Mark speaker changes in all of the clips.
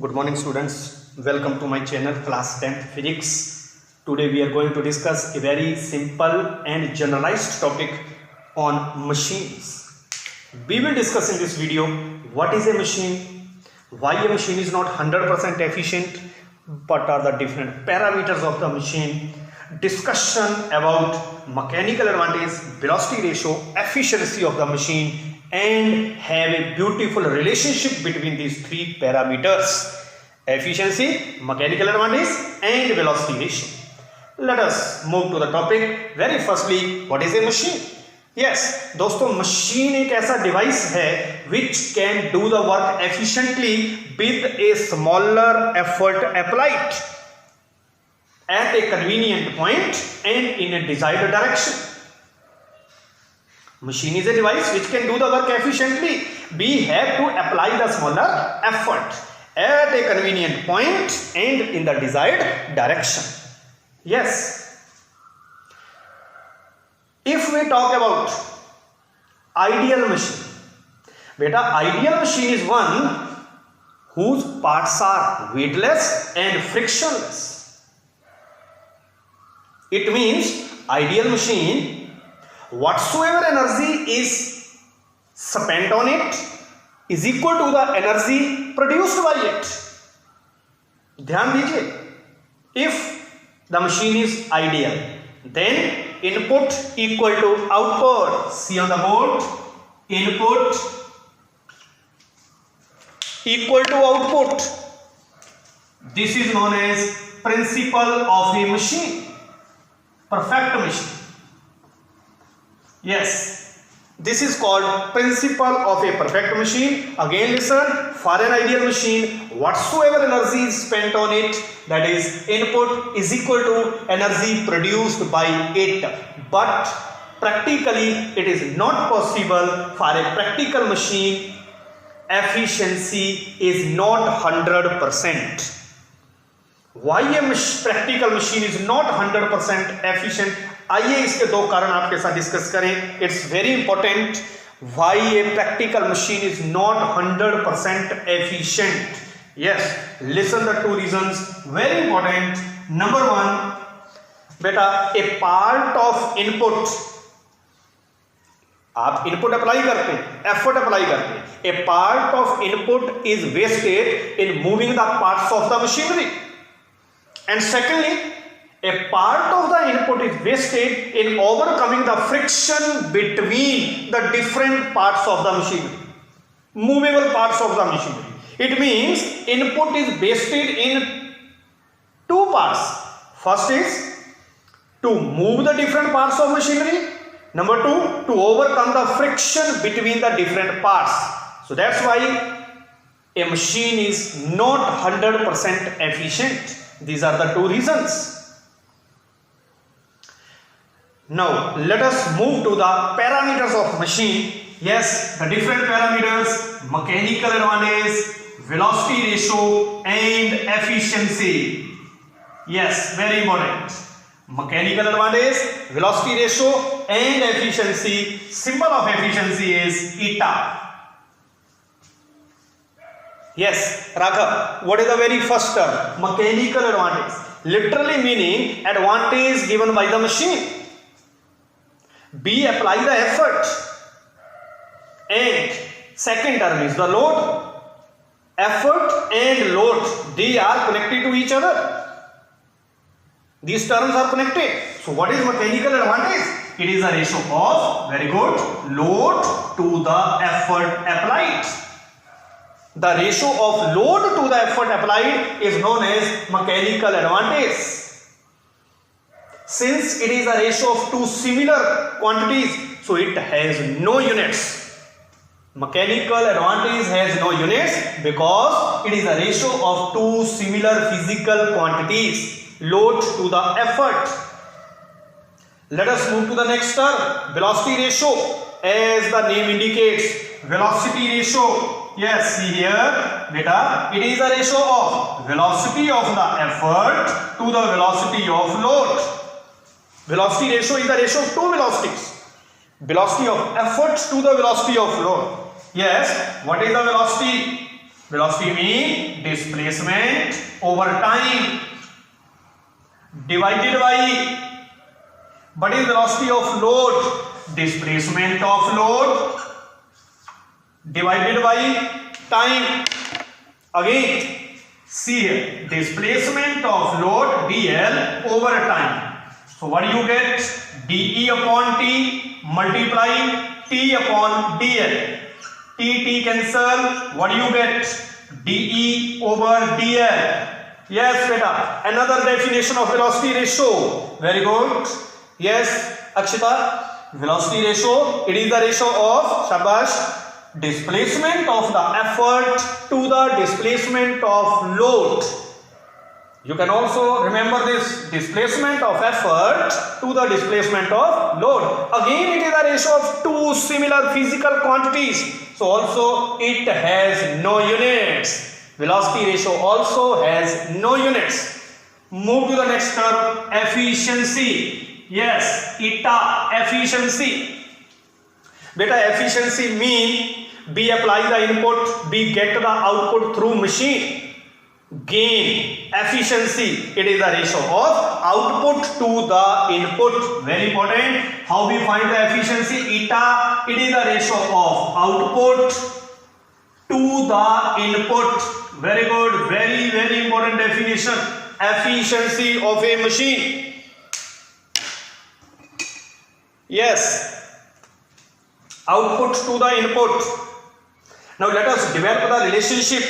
Speaker 1: Good morning students, welcome to my channel class 10th physics. Today we are going to discuss a very simple and generalized topic on machines. We will discuss in this video what is a machine, why a machine is not 100% efficient, what are the different parameters of the machine, discussion about mechanical advantage, velocity ratio, efficiency of the machine, and have a beautiful relationship between these three parameters: efficiency, mechanical advantage, and velocity ratio. Let us move to the topic. Very firstly, what is a machine? Yes, दोस्तों, machine एक ऐसा device है which can do the work efficiently with a smaller effort applied at a convenient point and in a desired direction. Machine is a device which can do the work efficiently. We have to apply the smaller effort at a convenient point and in the desired direction. Yes. If we talk about ideal machine, beta, ideal machine is one whose parts are weightless and frictionless. It means ideal machine, whatsoever energy is spent on it is equal to the energy produced by it. ध्यान दीजिए, if the machine is ideal, then input equal to output. See on the board, input equal to output. This is known as principle of a machine, perfect machine. Yes, this is called principle of a perfect machine. Again listen, for an ideal machine, whatsoever energy is spent on it, that is input, is equal to energy produced by it. But practically it is not possible for a practical machine. Efficiency is not 100%. Why a practical machine is not 100% efficient? आइए इसके दो कारण आपके साथ discuss करें. It's very important. Why a practical machine is not 100% efficient. Yes, listen the two reasons, very important. Number one, बेटा, a part of input, आप input apply करते हैं, एफर्ट अप्लाई करते हैं. A part of input is wasted in moving the parts of the machinery. And secondly, a part of the input is wasted in overcoming the friction between the different parts of the machinery, movable parts of the machinery. It means input is wasted in two parts. First is to move the different parts of machinery. Number two, to overcome the friction between the different parts. So that's why a machine is not 100% efficient. These are the two reasons. Now let us move to the parameters of machine. Yes, the different parameters: mechanical advantage, velocity ratio, and efficiency. Yes, very important. Mechanical advantage, velocity ratio, and efficiency. Symbol of efficiency is eta. Yes, Raghav, what is the very first term? Mechanical advantage. Literally meaning advantage given by the machine. B, apply the effort. And second term is the load. Effort and load, they are connected to each other. These terms are connected. So what is mechanical advantage? It is a ratio of, very good, load to the effort applied. The ratio of load to the effort applied is known as mechanical advantage. Since it is a ratio of two similar quantities, so it has no units. Mechanical advantage has no units because it is a ratio of two similar physical quantities, load to the effort. Let us move to the next term, velocity ratio. As the name indicates, velocity ratio. Yes, see here, beta, it is a ratio of velocity of the effort to the velocity of load. Velocity ratio is the ratio of two velocities. Velocity of effort to the velocity of load. Yes, what is the velocity? Velocity mean displacement over time divided by what is velocity of load? Displacement of load divided by time. Again, see here, displacement of load dl over time. So what do you get? dE upon t multiply t upon dl. T cancel. What do you get? dE over dl. Yes, beta. Another definition of velocity ratio. Very good. Yes, Akshita. Velocity ratio. It is the ratio of shabash displacement of the effort to the displacement of load. You can also remember this, displacement of effort to the displacement of load. Again, it is a ratio of two similar physical quantities. So also it has no units. Velocity ratio also has no units. Move to the next term, efficiency. Yes, eta, efficiency. Beta, efficiency mean we apply the input, we get the output through machine. Gain, efficiency, it is the ratio of output to the input. Very important. How we find the efficiency? Eta, it is the ratio of output to the input. Very good. Very, very important definition. Efficiency of a machine. Yes. Output to the input. Now let us develop the relationship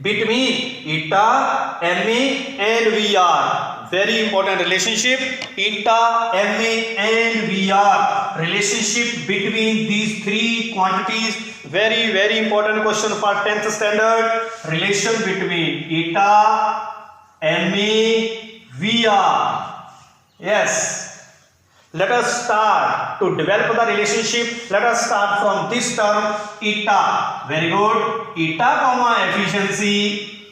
Speaker 1: between eta, Ma and Vr. Very important relationship. Eta, Ma and Vr. Relationship between these three quantities. Very, very important question for 10th standard. Relation between eta, Ma, Vr. Yes. Let us start to develop the relationship. Let us start from this term eta. Very good. Eta comma efficiency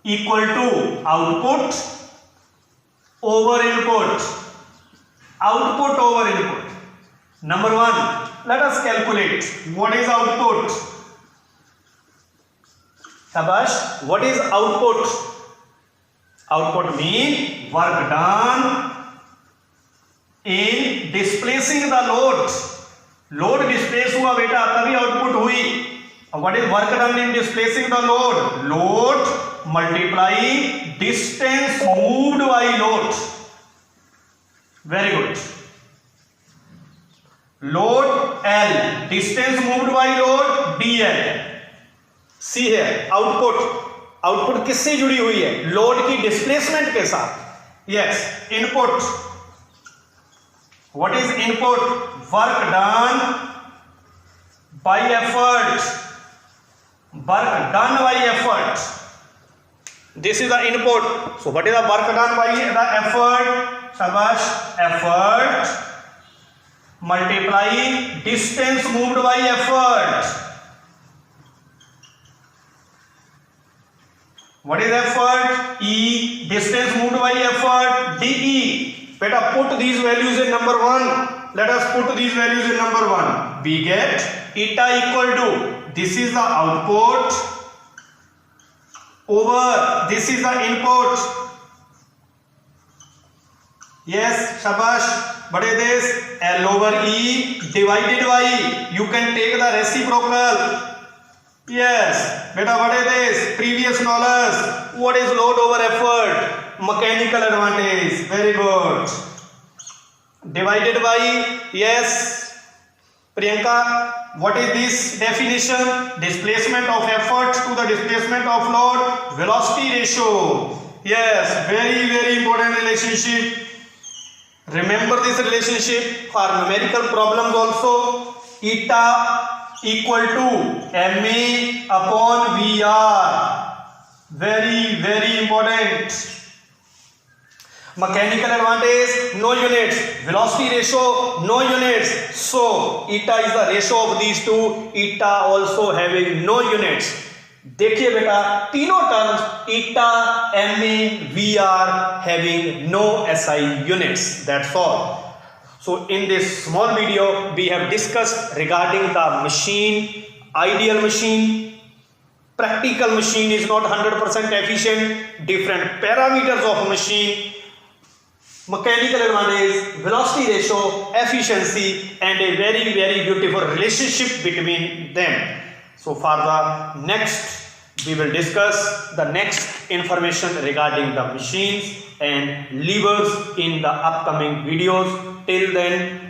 Speaker 1: equal to output over input. Output over input. Number one, let us calculate what is output. Shabash, what is output? Output mean work done in displacing the load. Load displace हुआ बेटा तभी output हुई. What is work done in displacing the load? Load multiplying distance moved by load. Very good. Load L, distance moved by load DL. See here, output. Output किससे जुड़ी हुई है? Load की displacement के साथ. Yes, input. What is input? Work done by effort. Work done by effort. This is the input. So what is the work done by the effort? Shabash, effort multiplying distance moved by effort. What is effort? E, distance moved by effort, dE. Beta, put these values in number 1. Let us put these values in number 1. We get eta equal to, this is the output over, this is the input. Yes, shabash. What is this? L over E divided by, you can take the reciprocal. Yes, beta, what is this? Previous knowledge. What is load over effort? Mechanical advantage. Very good. Divided by, yes, Priyanka, what is this definition? Displacement of effort to the displacement of load, velocity ratio. Yes, very, very important relationship. Remember this relationship for numerical problems also. Eta equal to Ma upon Vr. Very, very important. Mechanical advantage, no units. Velocity ratio, no units. So eta is the ratio of these two. Eta also having no units. देखिए बेटा तीनों terms eta, Ma, Vr having no SI units. That's all. So in this small video we have discussed regarding the machine, ideal machine, practical machine is not 100% efficient, different parameters of machine, mechanical advantage, velocity ratio, efficiency, and a very beautiful relationship between them. So for the next, we will discuss the next information regarding the machines and levers in the upcoming videos. Till then,